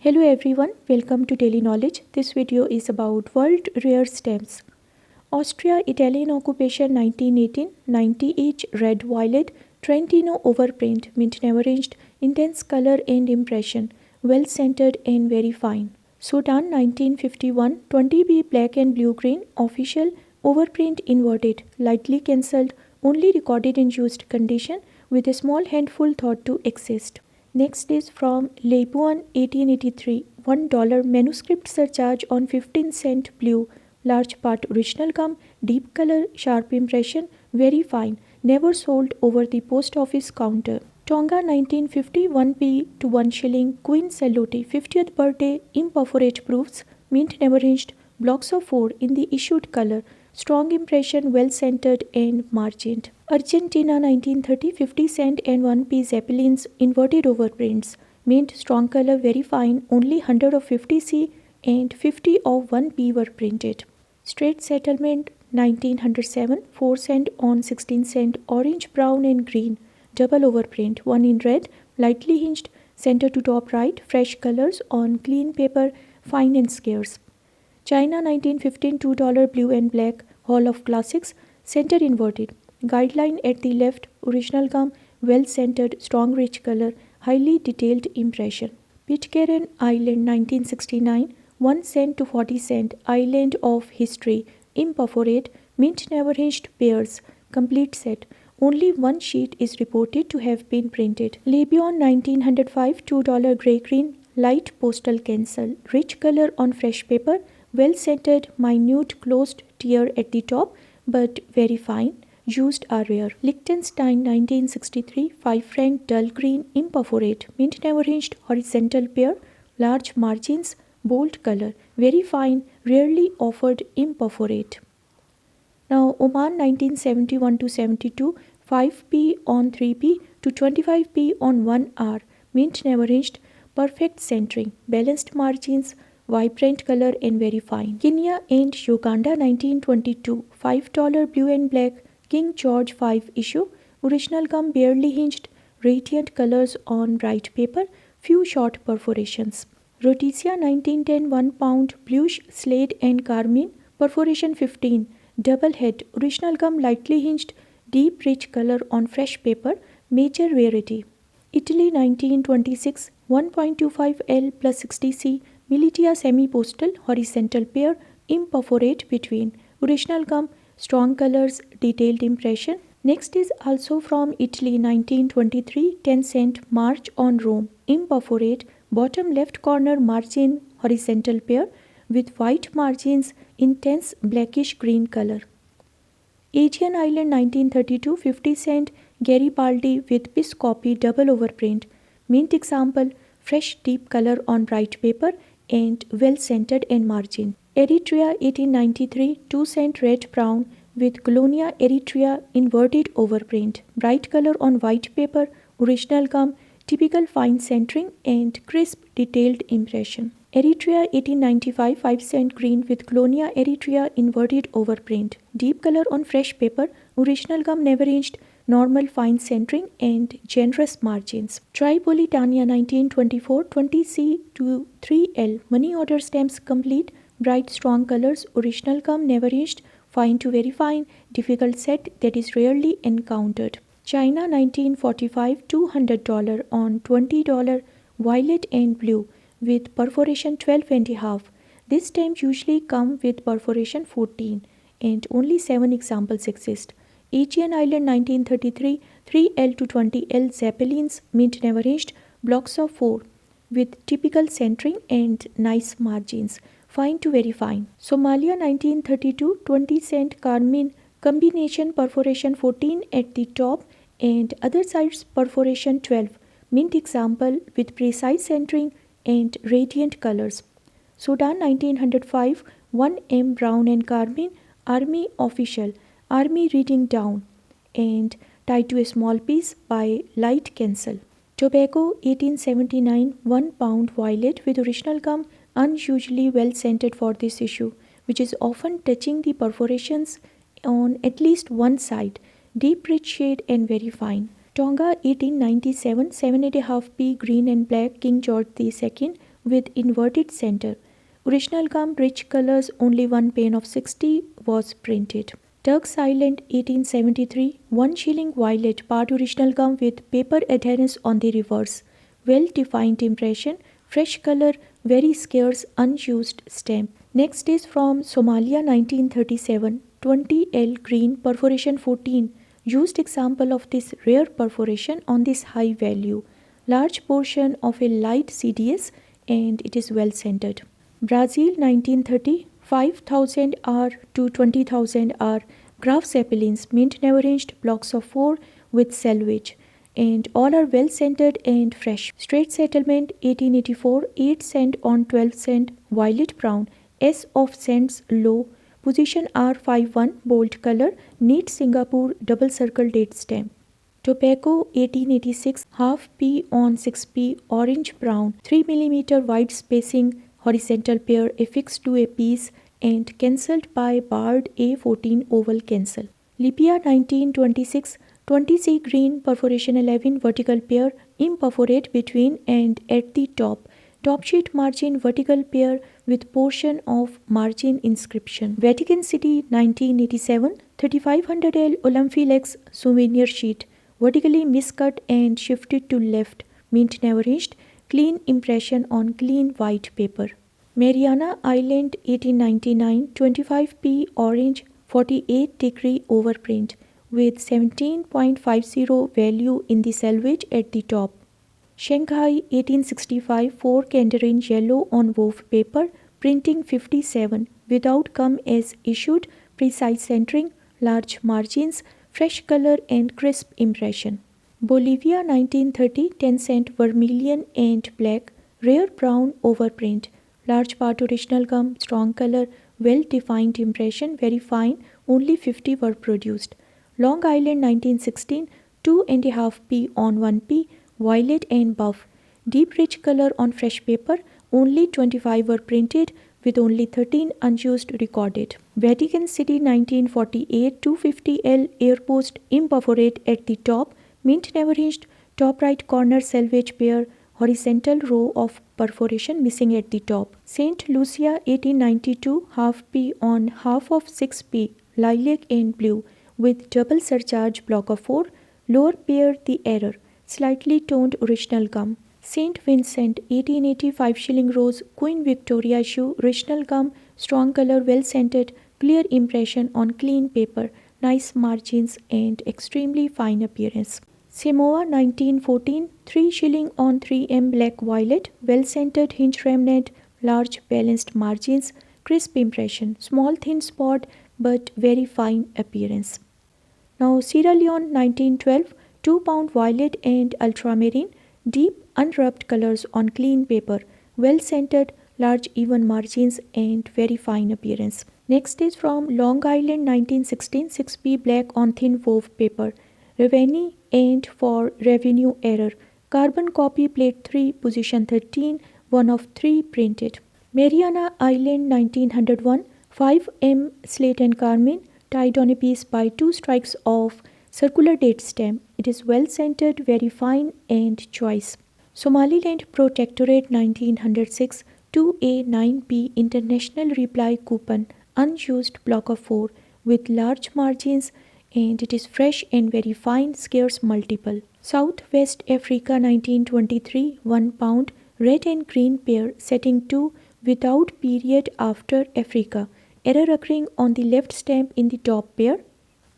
Hello everyone, welcome to Daily Knowledge. This video is about world rare stamps. Austria-Italian occupation 1918, 90 each, red violet, Trentino overprint, mint never arranged, intense color and impression, well centered and very fine. Sudan 1951, 20B black and blue green, official, overprint inverted, lightly cancelled, only recorded in used condition with a small handful thought to exist. Next is from Lebuan 1883, $1 manuscript surcharge on 15-cent blue, large part original gum, deep color, sharp impression, very fine, never sold over the post office counter. Tonga 1950, 1p to 1 shilling, Queen Salute, 50th birthday, imperforate proofs, mint never hinged, blocks of 4 in the issued color, strong impression, well centered and margined. Argentina 1930, 50 cent and 1p Zeppelins, inverted overprints, mint strong color, very fine, only 100 of 50C and 50 of 1p were printed. Straight Settlement 1907, 4 cent on 16 cent, orange, brown and green, double overprint, one in red, lightly hinged, center to top right, fresh colors on clean paper, fine and scarce. China 1915, $2 blue and black, Hall of Classics, center inverted, guideline at the left, original gum, well centered, strong rich color, highly detailed impression. Pitcairn Island 1969, 1 cent to 40 cent, Island of History, imperforate, mint never hinged pairs, complete set. Only one sheet is reported to have been printed. Lebanon 1905, $2 grey green, light postal cancel, rich color on fresh paper, well centered, minute closed tear at the top, but very fine. Used are rare. Liechtenstein 1963, 5 franc dull green, imperforate, mint never hinged, horizontal pair, large margins, bold color, very fine, rarely offered imperforate. Now Oman 1971 to 72, 5p on 3p to 25p on 1r, mint never hinged, perfect centering, balanced margins, vibrant color and very fine. Kenya and Uganda 1922, $5 blue and black, King George V issue, original gum barely hinged, radiant colors on bright paper, few short perforations. Rhodesia 1910, 1 pound, bluish slate and carmine, perforation 15, double head, original gum lightly hinged, deep rich color on fresh paper, major rarity. Italy 1926, 1.25L plus 60C, Militia semi-postal, horizontal pair, imperforate between, original gum, strong colors, detailed impression. Next is also from Italy 1923, 10 cent, March on Rome, imperforate, bottom left corner margin, horizontal pair, with white margins, intense blackish green color. Aegean Island 1932, 50 cent, Garibaldi with Piscopi double overprint, mint example, fresh deep color on bright paper and well centered and margin. Eritrea 1893, 2 cent red brown with Colonia Eritrea inverted overprint, bright color on white paper, original gum, typical fine centering and crisp detailed impression. Eritrea 1895, 5 cent green with Colonia Eritrea inverted overprint, deep color on fresh paper, original gum never hinged, normal fine centering and generous margins. Tripolitania 1924, 20C to 3L, money order stamps complete, bright strong colors, original gum never hinged, fine to very fine, difficult set that is rarely encountered. China 1945, $200 on $20, violet and blue with perforation 12 and a half. This stamp usually come with perforation 14 and only 7 examples exist. Aegean Island 1933, 3L to 20L Zeppelins, mint never hinged, blocks of 4 with typical centering and nice margins, fine to very fine. Somalia 1932, 20 cent carmine, combination perforation 14 at the top and other sides perforation 12, mint example with precise centering and radiant colors. Sudan 1905, 1M brown and carmine, army official, army reading down and tied to a small piece by light cancel. Tobago 1879, 1 pound violet with original gum, unusually well scented for this issue, which is often touching the perforations on at least one side, deep rich shade and very fine. Tonga 1897, 7.5p green and black King George II, with inverted center. Original gum, rich colors, only one pane of 60 was printed. Turk's Island 1873, 1 shilling violet, part original gum with paper adherence on the reverse. Well defined impression, fresh color, very scarce, unused stamp. Next is from Somalia 1937, 20L green, perforation 14. Used example of this rare perforation on this high value. Large portion of a light CDS and it is well centered. Brazil 1930, 5,000 R to 20,000 R, graph zeppelins, mint never arranged, blocks of 4 with salvage, and all are well centered and fresh. Straight settlement 1884, 8 cent on 12 cent, violet brown, S of cents low, position R51, bold color, neat Singapore double circle date stamp. Tobacco 1886, half P on 6P, orange brown, 3 mm wide spacing, horizontal pair affixed to a piece and cancelled by barred A14 oval cancel. Libya 1926, 20C green, perforation 11, vertical pair, imperforate between and at the top. Top sheet margin vertical pair with portion of margin inscription. Vatican City 1987, 3500 L Olympilex souvenir sheet, vertically miscut and shifted to left, mint never reached, clean impression on clean white paper. Mariana Island 1899, 25P orange, 48-degree overprint with 17.50 value in the selvage at the top. Shanghai 1865, 4 Candarin yellow on wove paper, printing 57, without gum as issued, precise centering, large margins, fresh color and crisp impression. Bolivia 1930, 10 cent vermilion and black, rare brown overprint, large part original gum, strong color, well defined impression, very fine, only 50 were produced. Long Island 1916, 2.5P on 1P, violet and buff, deep rich color on fresh paper, only 25 were printed with only 13 unused recorded. Vatican City 1948, 250L airpost imperforate at the top, mint never hinged, top right corner selvage pair, horizontal row of perforation missing at the top. St. Lucia 1892, half P on half of 6P, lilac and blue, with double surcharge block of 4, lower pair the error, slightly toned original gum. St. Vincent 1885 shilling rose, Queen Victoria issue, original gum, strong color, well scented, clear impression on clean paper, nice margins and extremely fine appearance. Samoa 1914, 3 shilling on 3M black violet, well centered hinge remnant, large balanced margins, crisp impression, small thin spot but very fine appearance. Now Sierra Leone 1912, 2 pound violet and ultramarine, deep unrubbed colors on clean paper, well centered, large even margins and very fine appearance. Next is from Long Island 1916, 6P black on thin wove paper, revenue and for revenue error, carbon copy plate 3 position 13, 1 of 3 printed. Mariana Island 1901, 5M slate and carmine, tied on a piece by 2 strikes of circular date stamp. It is well centered, very fine and choice. Somaliland Protectorate 1906, 2A9P International Reply Coupon, unused block of 4 with large margins and it is fresh and very fine, scarce multiple. Southwest Africa 1923, 1 pound, red and green pair, setting 2 without period after Africa, error occurring on the left stamp in the top pair.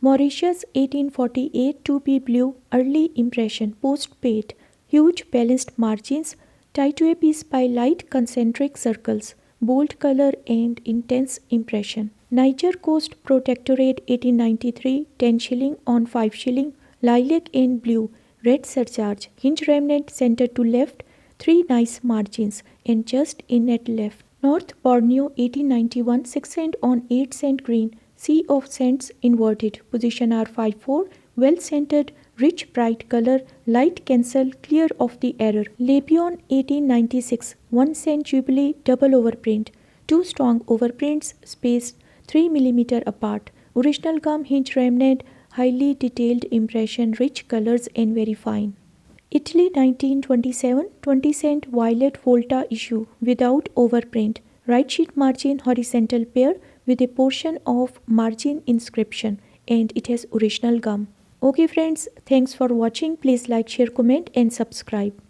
Mauritius 1848, 2P blue, early impression, post-paid, huge balanced margins, tied to a piece by light concentric circles, bold color and intense impression. Niger Coast Protectorate 1893, 10 shilling on 5 shilling, lilac and blue, red surcharge, hinge remnant center to left, 3 nice margins and just in at left. North Borneo 1891, 6 cent on 8 cent green, sea of cents inverted, position R54, well centered, rich bright color, light cancel, clear of the error. Lebanon 1896, 1 cent jubilee, double overprint, 2 strong overprints spaced 3 mm apart, original gum hinge remnant, highly detailed impression, rich colors and very fine. Italy 1927 20 cent violet volta issue without overprint. Right sheet margin horizontal pair with a portion of margin inscription and it has original gum. Okay friends, thanks for watching. Please like, share, comment and subscribe.